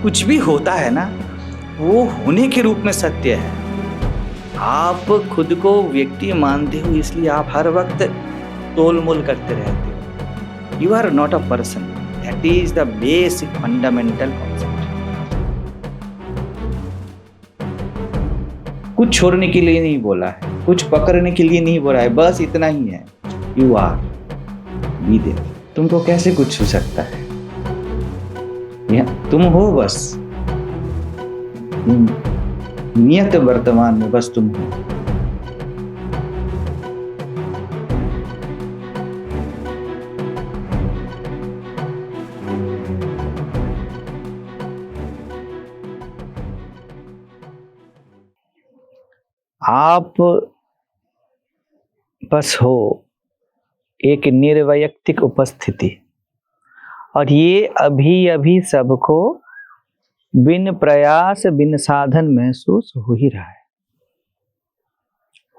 कुछ भी होता है ना, वो होने के रूप में सत्य है। आप खुद को व्यक्ति मानते हो, इसलिए आप हर वक्त तोल मोल करते रहते हो। You are not a person. That is the basic fundamental concept. कुछ छोड़ने के लिए नहीं बोला है, कुछ पकड़ने के लिए नहीं बोला है, बस इतना ही है। You are be there. तुमको कैसे कुछ छू सकता है? तुम हो बस, नियत वर्तमान में बस तुम हो। आप बस हो एक निर्वैयक्तिक उपस्थिति, और ये अभी अभी सबको बिन प्रयास बिन साधन महसूस हो ही रहा है,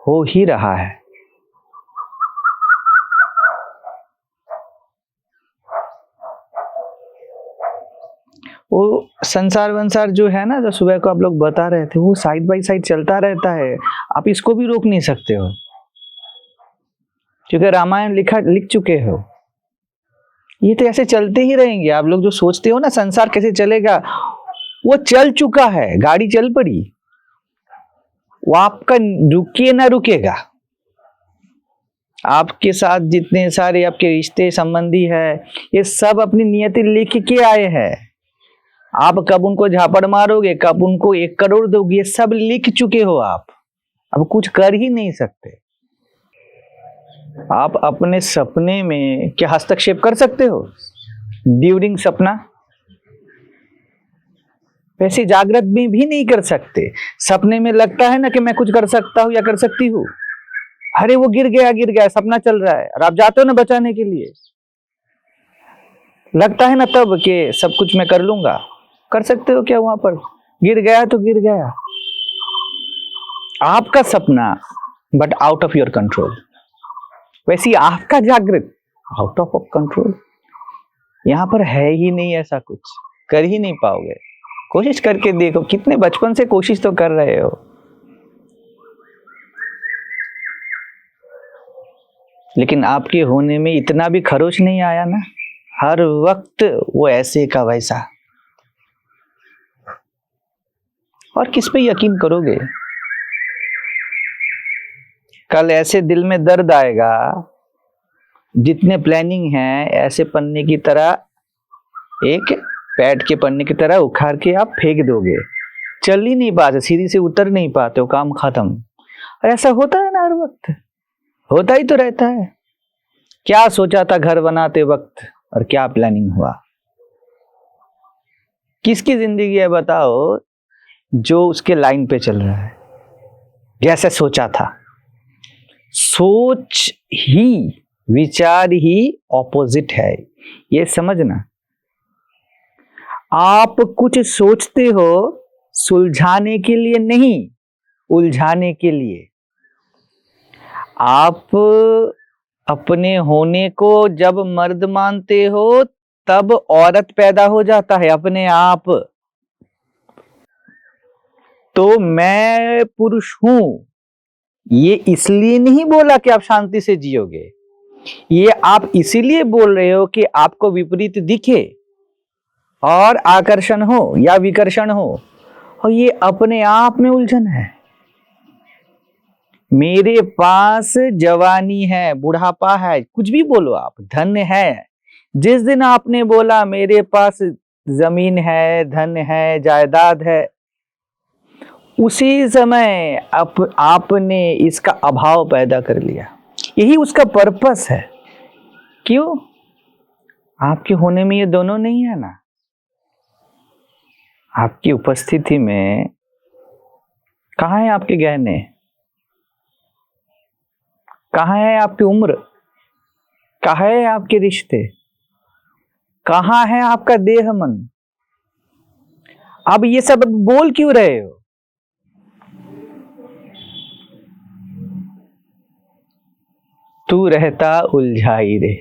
हो ही रहा है। वो संसार वंसार जो है ना, जो सुबह को आप लोग बता रहे थे, वो साइड बाय साइड चलता रहता है। आप इसको भी रोक नहीं सकते हो, क्योंकि रामायण लिख चुके हो। ये तो ऐसे चलते ही रहेंगे। आप लोग जो सोचते हो ना संसार कैसे चलेगा, वो चल चुका है, गाड़ी चल पड़ी। वो आपका रुकिए ना रुकेगा। आपके साथ जितने सारे आपके रिश्ते संबंधी है, ये सब अपनी नियति लिख के आए हैं। आप कब उनको झापड़ मारोगे, कब उनको 1 करोड़ दोगे, ये सब लिख चुके हो आप। अब कुछ कर ही नहीं सकते। आप अपने सपने में क्या हस्तक्षेप कर सकते हो ड्यूरिंग सपना? वैसे जागृत में भी नहीं कर सकते। सपने में लगता है ना कि मैं कुछ कर सकता हूं या कर सकती हूँ। अरे वो गिर गया, सपना चल रहा है और आप जाते हो ना बचाने के लिए, लगता है ना तब कि सब कुछ मैं कर लूंगा। कर सकते हो क्या? वहां पर गिर गया तो गिर गया, आपका सपना, but out of your control. वैसे आपका जागृत आउट ऑफ कंट्रोल। यहां पर है ही नहीं ऐसा कुछ, कर ही नहीं पाओगे। कोशिश करके देखो, कितने बचपन से कोशिश तो कर रहे हो, लेकिन आपके होने में इतना भी खरोच नहीं आया ना। हर वक्त वो ऐसे का वैसा। और किस पे यकीन करोगे? कल ऐसे दिल में दर्द आएगा, जितने प्लानिंग है ऐसे पन्ने की तरह, एक पैड के पन्ने की तरह उखाड़ के आप फेंक दोगे। चल ही नहीं पाते, सीढ़ी से उतर नहीं पाते हो, काम खत्म। और ऐसा होता है ना हर वक्त, होता ही तो रहता है। क्या सोचा था घर बनाते वक्त, और क्या प्लानिंग हुआ? किसकी जिंदगी है बताओ जो उसके लाइन पे चल रहा है, जैसे सोचा था? सोच ही, विचार ही ऑपोजिट है, ये समझना। आप कुछ सोचते हो सुलझाने के लिए नहीं, उलझाने के लिए। आप अपने होने को जब मर्द मानते हो, तब औरत पैदा हो जाता है अपने आप। तो मैं पुरुष हूं, ये इसलिए नहीं बोला कि आप शांति से जियोगे। ये आप इसीलिए बोल रहे हो कि आपको विपरीत दिखे और आकर्षण हो या विकर्षण हो, और ये अपने आप में उलझन है। मेरे पास जवानी है, बुढ़ापा है, कुछ भी बोलो आप, धन है। जिस दिन आपने बोला मेरे पास जमीन है, धन है, जायदाद है, उसी समय आपने इसका अभाव पैदा कर लिया। यही उसका पर्पस है। क्यों? आपके होने में ये दोनों नहीं है ना। आपकी उपस्थिति में कहाँ है आपके गहने, कहाँ है आपकी उम्र, कहाँ है आपके रिश्ते, कहाँ है आपका देह मन? अब ये सब बोल क्यों रहे हो? तू रहता उलझाई रे।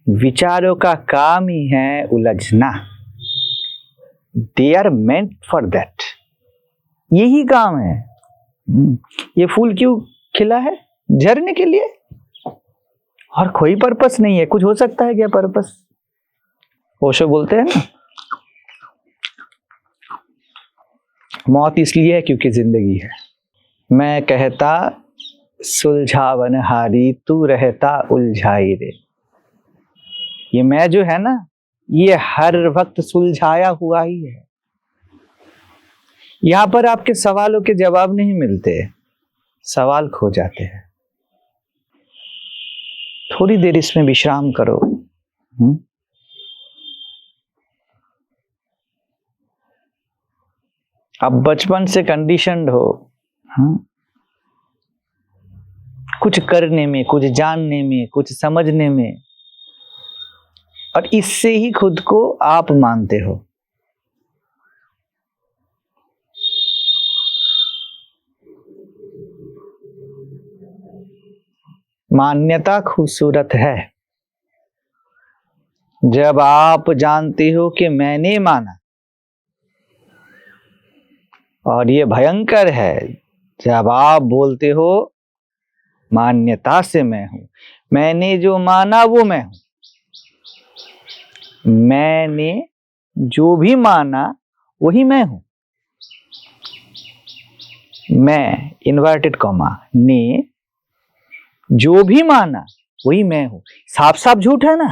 विचारों का काम ही है उलझना। They are meant for that, यही काम है। ये फूल क्यों खिला है? झरने के लिए, और कोई पर्पस नहीं है। कुछ हो सकता है क्या पर्पस? ओशो बोलते हैं ना, मौत इसलिए है क्योंकि जिंदगी है। मैं कहता सुलझावन हारी, तू रहता उलझाई रे। ये मैं जो है ना, ये हर वक्त सुलझाया हुआ ही है। यहां पर आपके सवालों के जवाब नहीं मिलते, सवाल खो जाते हैं। थोड़ी देर इसमें विश्राम करो। आप बचपन से कंडीशनड हो कुछ करने में, कुछ जानने में, कुछ समझने में, और इससे ही खुद को आप मानते हो। मान्यता खूबसूरत है जब आप जानते हो कि मैंने माना, और ये भयंकर है जब आप बोलते हो मान्यता से मैं हूं। मैंने जो माना वो मैं हूं। मैंने जो भी माना वही मैं हूं। मैं इन्वर्टेड कॉमा ने जो भी माना वही मैं हूं। साफ साफ झूठ है ना।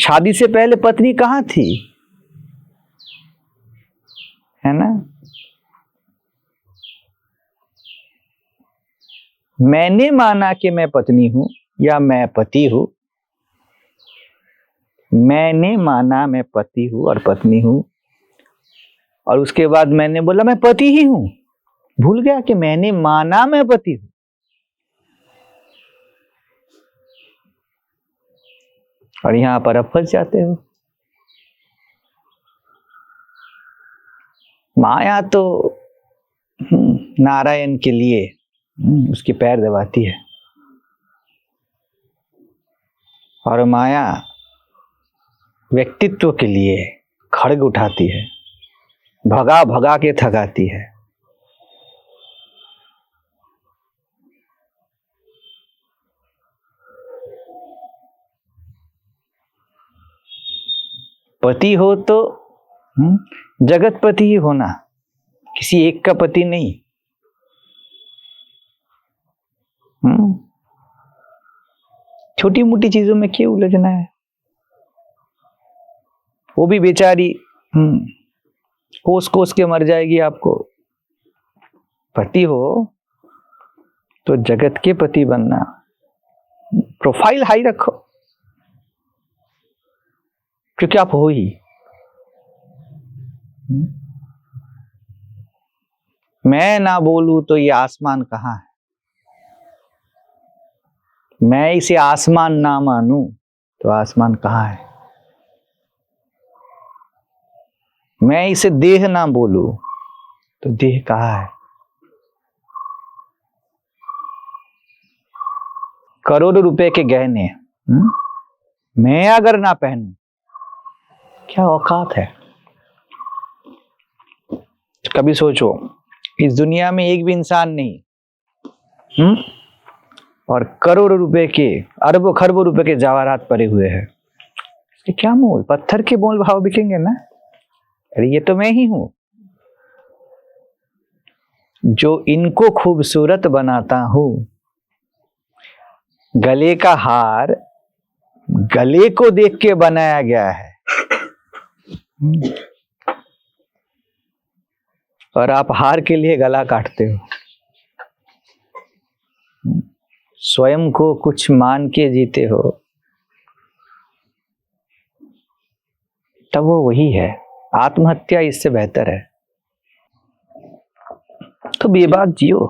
शादी से पहले पत्नी कहां थी? है ना। मैंने माना कि मैं पत्नी हूं या मैं पति हूं। मैंने माना मैं पति हूं और पत्नी हूं, और उसके बाद मैंने बोला मैं पति ही हूं। भूल गया कि मैंने माना मैं पति हूं। और यहां पर अब फंस जाते हो। माया तो नारायण के लिए उसके पैर दबाती है, और माया व्यक्तित्व के लिए खड़ग उठाती है, भगा भगा के थकाती है। पति हो तो जगत पति ही होना, किसी एक का पति नहीं। छोटी मोटी चीजों में क्यों उलझना है? वो भी बेचारी कोस कोस के मर जाएगी आपको। पति हो तो जगत के पति बनना, प्रोफाइल हाई रखो, क्योंकि आप हो ही। मैं ना बोलूं तो ये आसमान कहां है? मैं इसे आसमान ना मानूं तो आसमान कहां है? मैं इसे देह ना बोलूं तो देह कहां है? करोड़ों रुपए के गहने मैं अगर ना पहनूं, क्या औकात है? कभी सोचो, इस दुनिया में एक भी इंसान नहीं और करोड़ों रुपए के, अरबों खरबों रुपए के जवाहरात पड़े हुए हैं। इसके क्या मोल? पत्थर के मोल भाव बिकेंगे ना। अरे ये तो मैं ही हूं जो इनको खूबसूरत बनाता हूं। गले का हार गले को देख के बनाया गया है, और आप हार के लिए गला काटते हो। स्वयं को कुछ मान के जीते हो, तब वो वही है। आत्महत्या इससे बेहतर है। तो बेबाक जियो।